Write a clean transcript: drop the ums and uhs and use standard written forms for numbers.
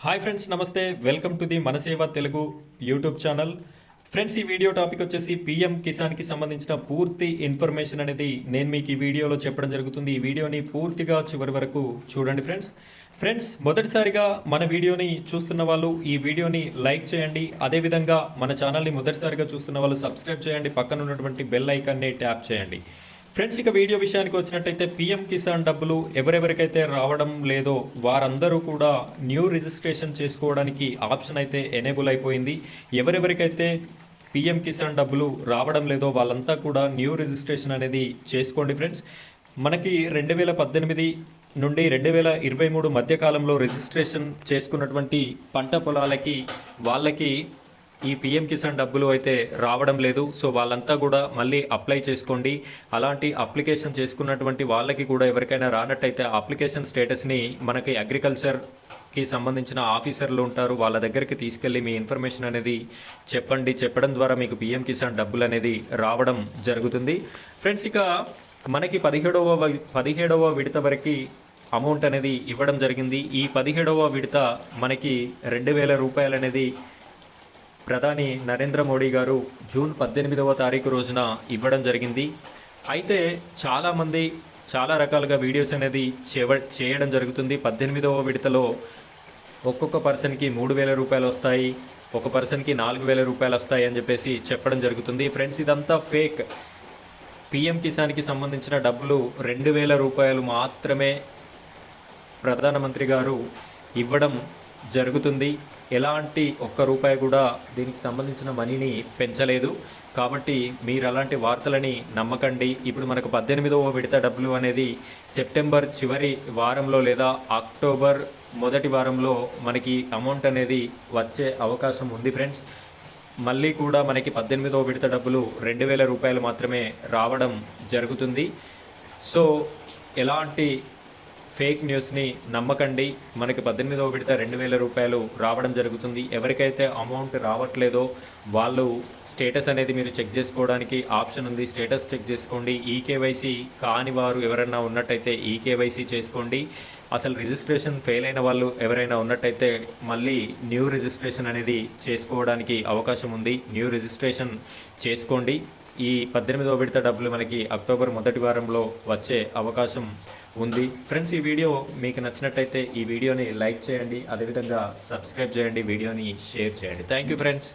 Hi friends, నమస్తే. Welcome to the మనసేవ Telugu YouTube channel. Friends, ఈ video topic వచ్చేసి PM కిసాన్కి సంబంధించిన పూర్తి ఇన్ఫర్మేషన్ అనేది నేను మీకు ఈ వీడియోలో చెప్పడం జరుగుతుంది. ఈ వీడియోని పూర్తిగా చివరి వరకు చూడండి ఫ్రెండ్స్. మొదటిసారిగా మన వీడియోని చూస్తున్న వాళ్ళు ఈ వీడియోని లైక్ చేయండి. అదేవిధంగా మన ఛానల్ని మొదటిసారిగా చూస్తున్న వాళ్ళు సబ్స్క్రైబ్ చేయండి. పక్కన ఉన్నటువంటి బెల్ ఐకాన్ని ట్యాప్ చేయండి. ఫ్రెండ్స్, ఇక వీడియో విషయానికి వచ్చినట్టయితే పీఎం కిసాన్ డబ్బులు ఎవరెవరికైతే రావడం లేదో వారందరూ కూడా న్యూ రిజిస్ట్రేషన్ చేసుకోవడానికి ఆప్షన్ అయితే ఎనేబుల్ అయిపోయింది. ఎవరెవరికైతే పీఎం కిసాన్ డబ్బులు రావడం లేదో వాళ్ళంతా కూడా న్యూ రిజిస్ట్రేషన్ అనేది చేసుకోండి ఫ్రెండ్స్. మనకి 2018 నుండి 2023 మధ్యకాలంలో రిజిస్ట్రేషన్ చేసుకున్నటువంటి పంట పొలాలకి వాళ్ళకి ఈ పీఎం కిసాన్ డబ్బులు అయితే రావడం లేదు. సో వాళ్ళంతా కూడా మళ్ళీ అప్లై చేసుకోండి. అలాంటి అప్లికేషన్ చేసుకున్నటువంటి వాళ్ళకి కూడా ఎవరికైనా రానట్టయితే అప్లికేషన్ స్టేటస్ని మనకి అగ్రికల్చర్కి సంబంధించిన ఆఫీసర్లు ఉంటారు, వాళ్ళ దగ్గరికి తీసుకెళ్ళి మీ ఇన్ఫర్మేషన్ అనేది చెప్పడం ద్వారా మీకు పీఎం కిసాన్ డబ్బులు అనేది రావడం జరుగుతుంది. ఫ్రెండ్స్, ఇక మనకి 17వ విడత వరకు అమౌంట్ అనేది ఇవ్వడం జరిగింది. ఈ 17వ విడత మనకి 2000 రూపాయలు అనేది ప్రధాని నరేంద్ర మోడీ గారు జూన్ 18వ తారీఖు రోజున ఇవ్వడం జరిగింది. అయితే చాలామంది చాలా రకాలుగా వీడియోస్ అనేది చేయడం జరుగుతుంది. 18వ విడతలో ఒక్కొక్క పర్సన్కి 3000 రూపాయలు వస్తాయి, ఒక పర్సన్కి 4000 రూపాయలు వస్తాయి అని చెప్పేసి చెప్పడం జరుగుతుంది. ఫ్రెండ్స్, ఇదంతా ఫేక్. పీఎం కిసాన్కి సంబంధించిన డబ్బులు 2000 రూపాయలు మాత్రమే ప్రధానమంత్రి గారు ఇవ్వడం జరుగుతుంది. ఎలాంటి ఒక్క రూపాయి కూడా దీనికి సంబంధించిన మనీని పెంచలేదు. కాబట్టి మీరు అలాంటి వార్తలని నమ్మకండి. ఇప్పుడు మనకు 18వ విడత డబ్బులు అనేది సెప్టెంబర్ చివరి వారంలో లేదా అక్టోబర్ మొదటి వారంలో మనకి అమౌంట్ అనేది వచ్చే అవకాశం ఉంది ఫ్రెండ్స్. మళ్ళీ కూడా మనకి 18వ విడత డబ్బులు 2000 రూపాయలు మాత్రమే రావడం జరుగుతుంది. సో ఎలాంటి ఫేక్ న్యూస్ని నమ్మకండి. మనకి 18వ విడత 2000 రూపాయలు రావడం జరుగుతుంది. ఎవరికైతే అమౌంట్ రావట్లేదో వాళ్ళు స్టేటస్ అనేది మీరు చెక్ చేసుకోవడానికి ఆప్షన్ ఉంది. స్టేటస్ చెక్ చేసుకోండి. ఈకేవైసీ కాని వారు ఎవరైనా ఉన్నట్టయితే ఈకేవైసీ చేసుకోండి. అసలు రిజిస్ట్రేషన్ ఫెయిల్ అయిన వాళ్ళు ఎవరైనా ఉన్నట్టయితే మళ్ళీ న్యూ రిజిస్ట్రేషన్ అనేది చేసుకోవడానికి అవకాశం ఉంది. న్యూ రిజిస్ట్రేషన్ చేసుకోండి. ఈ 18వ విడత డబ్బులు మనకి అక్టోబర్ మొదటి వారంలో వచ్చే అవకాశం ఉంది. ఫ్రెండ్స్, ఈ వీడియో మీకు నచ్చినట్టయితే ఈ వీడియోని లైక్ చేయండి. అదేవిధంగా సబ్స్క్రైబ్ చేయండి. వీడియోని షేర్ చేయండి. Thank you friends.